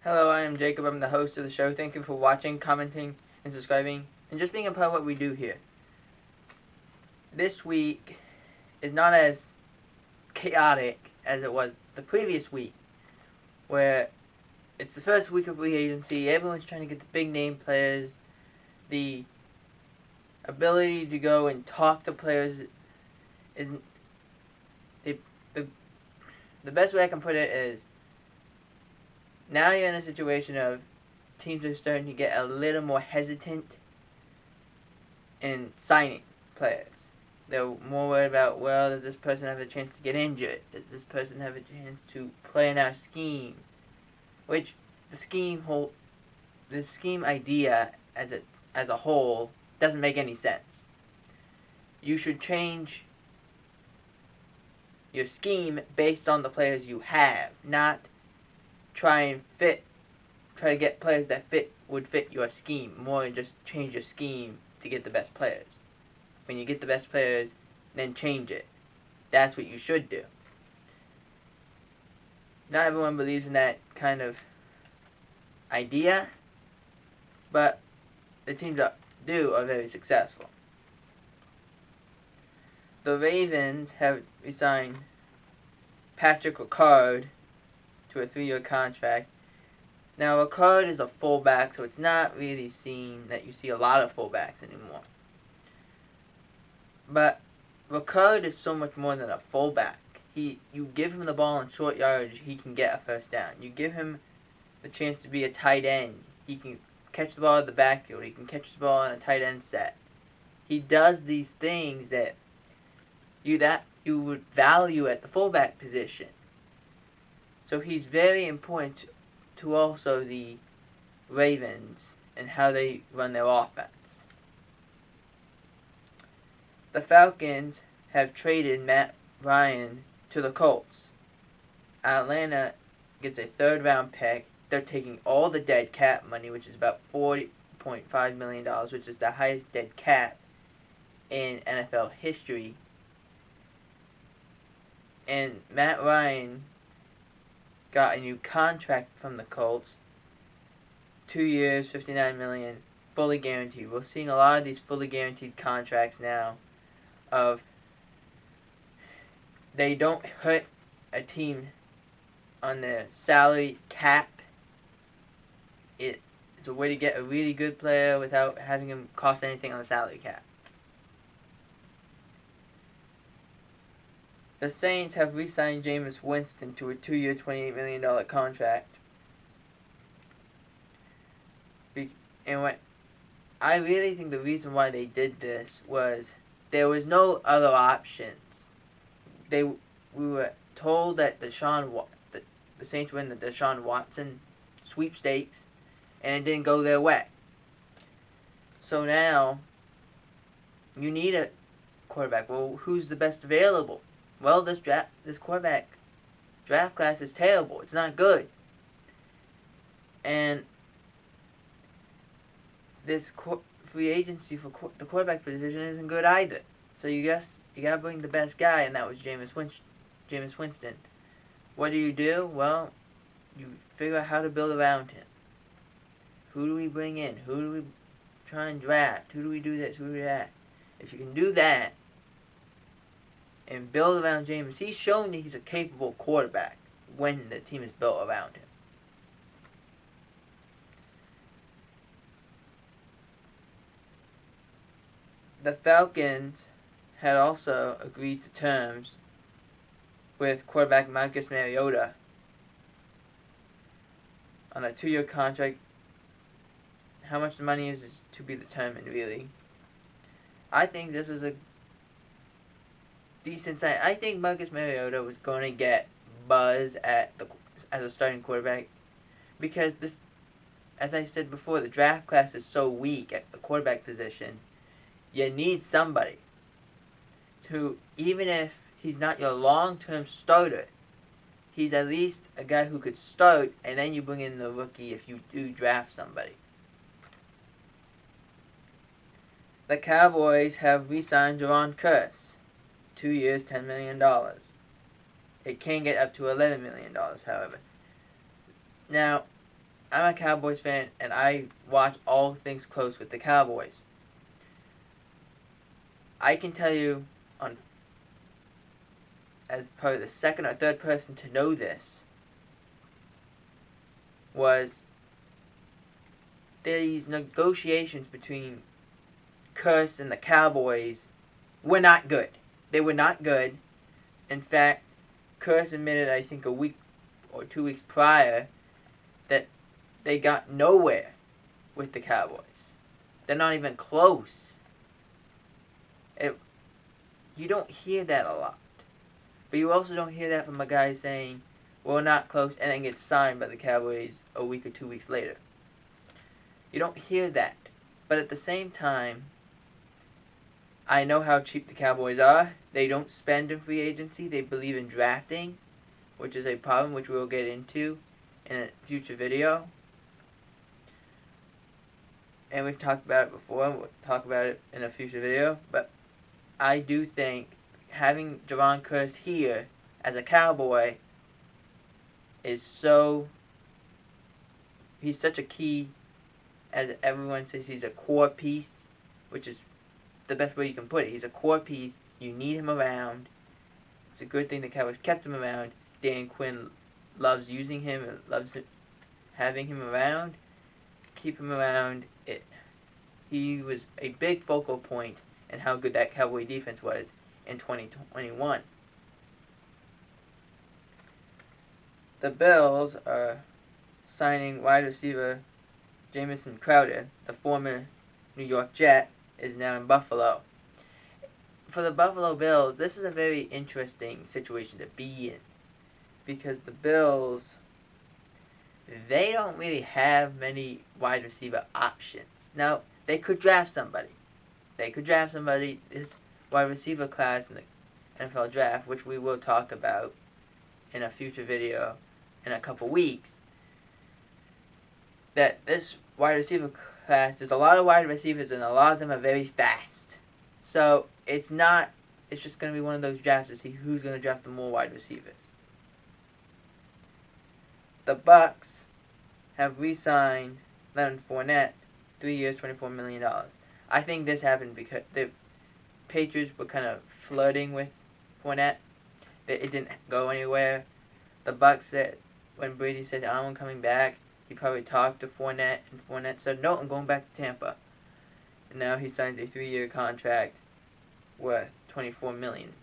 Hello, I am Jacob. I'm the host of the show. Thank you for watching, commenting, and subscribing, and just being a part of what we do here. This week is not as chaotic as it was the previous week, where it's the first week of free agency. Everyone's trying to get the big name players. The ability to go and talk to players is the best way I can put it is now you're in a situation of teams are starting to get a little more hesitant in signing players. They're more worried about, well, does this person have a chance to get injured? Does this person have a chance to play in our scheme? Which the scheme idea as a whole doesn't make any sense. You should change your scheme based on the players you have, not try to get players that would fit your scheme. More than just change your scheme to get the best players. When you get the best players, then change it. That's what you should do. Not everyone believes in that kind of idea, but the teams that do are very successful. The Ravens have resigned Patrick Ricard to a 3-year contract. Now, Ricard is a fullback, so it's not really seen that you see a lot of fullbacks anymore. But Ricard is so much more than a fullback. You give him the ball in short yardage, he can get a first down. You give him the chance to be a tight end, he can catch the ball at the backfield. He can catch the ball in a tight end set. He does these things that you would value at the fullback position. So he's very important to also the Ravens and how they run their offense. The Falcons have traded Matt Ryan to the Colts. Atlanta gets a 3rd round pick. They're taking all the dead cap money, which is about $40.5 million, which is the highest dead cap in NFL history. And Matt Ryan got a new contract from the Colts. 2 years, $59 million, fully guaranteed. We're seeing a lot of these fully guaranteed contracts now of they don't hurt a team on their salary cap. It's a way to get a really good player without having him cost anything on the salary cap. The Saints have re-signed Jamison Winston to a 2-year, $28 million contract. And I really think the reason why they did this was there was no other options. We were told that the Saints win the Deshaun Watson sweepstakes, and it didn't go their way. So now you need a quarterback. Well, who's the best available? Well, this quarterback draft class is terrible. It's not good. And this free agency for the quarterback position isn't good either. So you gotta bring the best guy, and that was Jamison Winston. What do? Well, you figure out how to build around him. Who do we bring in? Who do we try and draft? Who do we do this? Who do we do that? If you can do that and build around Jameis, he's shown that he's a capable quarterback when the team is built around him. The Falcons had also agreed to terms with quarterback Marcus Mariota on a 2-year contract. How much the money is to be determined, really. I think this was a decent sign. I think Marcus Mariota was going to get buzz as a starting quarterback because this, as I said before, the draft class is so weak at the quarterback position. You need somebody who, even if he's not your long-term starter, he's at least a guy who could start, and then you bring in the rookie if you do draft somebody. The Cowboys have re-signed Jayron Kearse. 2 years, $10 million. It can get up to $11 million, however. Now, I'm a Cowboys fan, and I watch all things close with the Cowboys. I can tell you, on as probably the second or third person to know this, was these negotiations between Kearse and the Cowboys were not good. They were not good. In fact, Kearse admitted, I think a week or 2 weeks prior, that they got nowhere with the Cowboys. They're not even close. You don't hear that a lot. But you also don't hear that from a guy saying, we're not close, and then gets signed by the Cowboys a week or 2 weeks later. You don't hear that. But at the same time, I know how cheap the Cowboys are. They don't spend in free agency. They believe in drafting, which is a problem which we'll get into in a future video. And we've talked about it before. We'll talk about it in a future video. But I do think having Jayron Kearse here as a Cowboy is he's such a key, as everyone says, he's a core piece, which is the best way you can put it. He's a core piece. You need him around. It's a good thing the Cowboys kept him around. Dan Quinn loves using him and loves having him around. Keep him around. He was a big focal point in how good that Cowboy defense was in 2021. The Bills are signing wide receiver Jamison Crowder, the former New York Jet, is now in Buffalo. For the Buffalo Bills, this is a very interesting situation to be in, because the Bills, they don't really have many wide receiver options. Now, they could draft somebody. This wide receiver class in the NFL draft, which we will talk about in a future video in a couple weeks, that this wide receiver class, there's a lot of wide receivers and a lot of them are very fast. So it's just going to be one of those drafts to see who's going to draft the more wide receivers. The Bucks have re-signed Leonard Fournette, 3 years, $24 million. I think this happened because the Patriots were kind of flirting with Fournette. It didn't go anywhere. The Bucks said, when Brady said, I'm coming back, he probably talked to Fournette, and Fournette said, no, I'm going back to Tampa. And now he signs a 3-year contract worth $24 million.